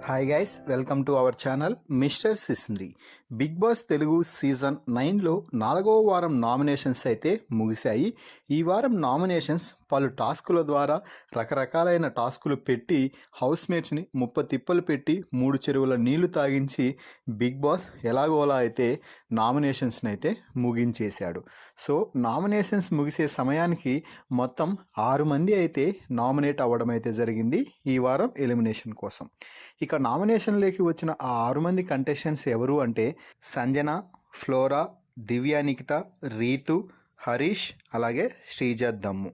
Hi guys, welcome to our channel mister Sisindri. Bigg Boss Telugu season 9లో 4వ వారం nominations అయితే ముగిశాయి. ఈ వారం నామినేషన్స్ పలు టాస్కుల ద్వారా రకరకాలైన టాస్కులు పెట్టి హౌస్మేట్స్ని తిప్పలు పెట్టి 3 చెరువుల నీళ్లు తాగించి బిగ్ బాస్ ఎలాగోలా అయితే నామినేషన్స్ని అయితే ముగించేశాడు. సో నామినేషన్స్ ముగిసే సమయానికి మొత్తం 6 మంది అయితే నామినేట్ అవ్వడం అయితే జరిగింది ఈ వారం ఎలిమినేషన్ కోసం. ఇక నామినేషన్లోకి వచ్చిన ఆ 6 మంది కంటెస్టెంట్స్ ఎవరు అంటే సంజన, ఫ్లోరా, దివ్య నిఖిత, రీతు, హరీష్ అలాగే శ్రీజ దమ్ము.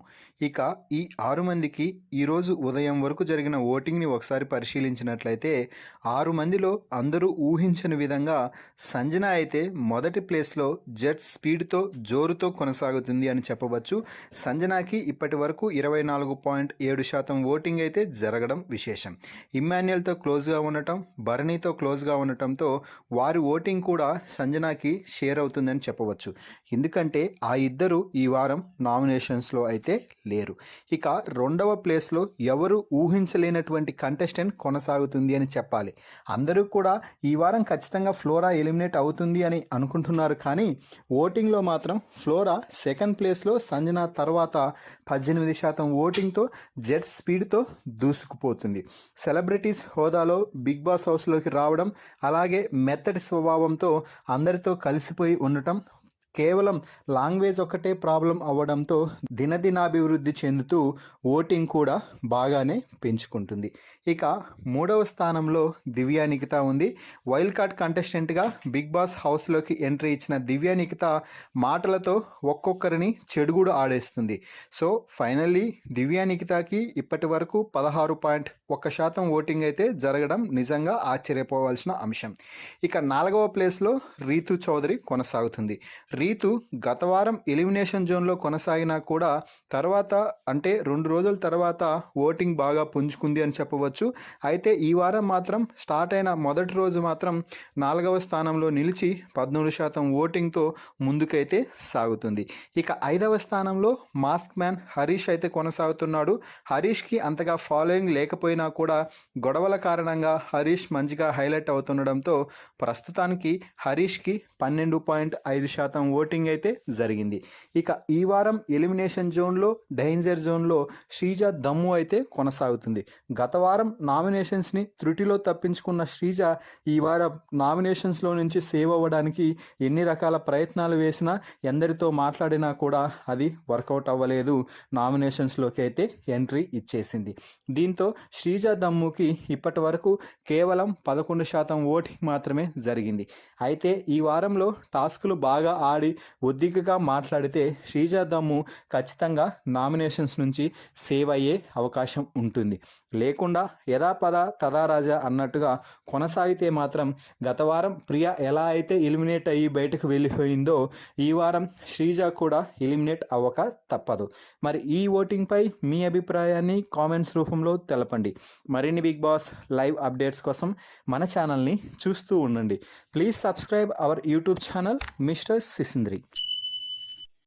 ఇక ఈ 6 మందికి ఈరోజు ఉదయం వరకు జరిగిన ఓటింగ్ని ఒకసారి పరిశీలించినట్లయితే 6 మందిలో అందరూ ఊహించని విధంగా సంజన అయితే మొదటి ప్లేస్లో జెట్ స్పీడ్తో జోరుతో కొనసాగుతుంది అని చెప్పవచ్చు. సంజనాకి ఇప్పటి వరకు 24.7% ఓటింగ్ అయితే జరగడం విశేషం. ఇమ్మాన్యుయల్తో క్లోజ్గా ఉండటం, భరణితో క్లోజ్గా ఉండటంతో వారి ఓటింగ్ కూడా సంజనాకి షేర్ అవుతుందని చెప్పవచ్చు. ఎందుకంటే ఆ ఇద్దరు ఈ వారం నామినేషన్స్లో అయితే లేరు. ఇక 2వ ప్లేస్లో ఎవరు ఊహించలేనటువంటి కంటెస్టెంట్ కొనసాగుతుంది అని చెప్పాలి. అందరూ కూడా ఈ వారం ఖచ్చితంగా ఫ్లోరా ఎలిమినేట్ అవుతుంది అని అనుకుంటున్నారు, కానీ ఓటింగ్లో మాత్రం ఫ్లోరా సెకండ్ ప్లేస్లో సంజన తర్వాత 18% ఓటింగ్తో జెట్ స్పీడ్తో దూసుకుపోతుంది. సెలబ్రిటీస్ హోదాలో బిగ్ బాస్ హౌస్లోకి రావడం, అలాగే మెత్తటి స్వభావంతో అందరితో కలిసిపోయి ఉండటం, కేవలం లాంగ్వేజ్ ఒక్కటే ప్రాబ్లం అవ్వడంతో దినదినాభివృద్ధి చెందుతూ ఓటింగ్ కూడా బాగానే పెంచుకుంటుంది. ఇక 3వ స్థానంలో దివ్య నిఖిత ఉంది. వైల్డ్ కార్డ్ కంటెస్టెంట్గా బిగ్ బాస్ హౌస్లోకి ఎంట్రీ ఇచ్చిన దివ్య నిఖిత మాటలతో ఒక్కొక్కరిని చెడుగుడు ఆడేస్తుంది. సో ఫైనల్లీ దివ్య నిఖితకి ఇప్పటి వరకు 16.1% ఓటింగ్ అయితే జరగడం నిజంగా ఆశ్చర్యపోవాల్సిన అంశం. ఇక 4వ ప్లేస్లో రీతు చౌదరి కొనసాగుతుంది. రీతు గత వారం ఎలిమినేషన్ జోన్లో కొనసాగినా కూడా తర్వాత అంటే 2 రోజుల తర్వాత ఓటింగ్ బాగా పుంజుకుంది అని చెప్పవచ్చు. అయితే ఈ వారం మాత్రం స్టార్ట్ అయిన మొదటి రోజు మాత్రం 4వ స్థానంలో నిలిచి 13% ఓటింగ్తో ముందుకైతే సాగుతుంది. ఇక 5వ స్థానంలో మాస్క్ మ్యాన్ హరీష్ అయితే కొనసాగుతున్నాడు. హరీష్కి అంతగా ఫాలోయింగ్ లేకపోయినా కూడా గొడవల కారణంగా హరీష్ మంచిగా హైలైట్ అవుతుండడంతో ప్రస్తుతానికి హరీష్కి 12.5% ఓటింగ్ అయితే జరిగింది. ఇక ఈ వారం ఎలిమినేషన్ జోన్లో డేంజర్ జోన్లో శ్రీజ దమ్ము అయితే కొనసాగుతుంది. గత వారం నామినేషన్స్ని త్రుటిలో తప్పించుకున్న శ్రీజ ఈ వారం నామినేషన్స్లో నుంచి సేవ్ అవ్వడానికి ఎన్ని రకాల ప్రయత్నాలు వేసినా, ఎందరితో మాట్లాడినా కూడా అది వర్కౌట్ అవ్వలేదు. నామినేషన్స్లోకి అయితే ఎంట్రీ ఇచ్చేసింది. దీంతో శ్రీజ దమ్ముకి ఇప్పటి వరకు కేవలం 11% ఓటింగ్ మాత్రమే జరిగింది. అయితే ఈ వారంలో టాస్కులు బాగా ఆడి ఒద్దికగా మాట్లాడితే శ్రీజ దమ్ము ఖచ్చితంగా నామినేషన్స్ నుంచి సేవ్ అయ్యే అవకాశం ఉంటుంది. లేకుండా యథాపద తదారాజా అన్నట్టుగా కొనసాగితే మాత్రం గత వారం ప్రియ ఎలా అయితే ఎలిమినేట్ అయ్యి బయటకు వెళ్ళిపోయిందో ఈ వారం శ్రీజ కూడా ఎలిమినేట్ అవ్వక తప్పదు. మరి ఈ ఓటింగ్పై మీ అభిప్రాయాన్ని కామెంట్స్ రూపంలో తెలపండి. మరిన్ని బిగ్ బాస్ లైవ్ అప్డేట్స్ కోసం మన ఛానల్ని చూస్తూ ఉండండి. Please subscribe our YouTube channel mister సిసింద్రి.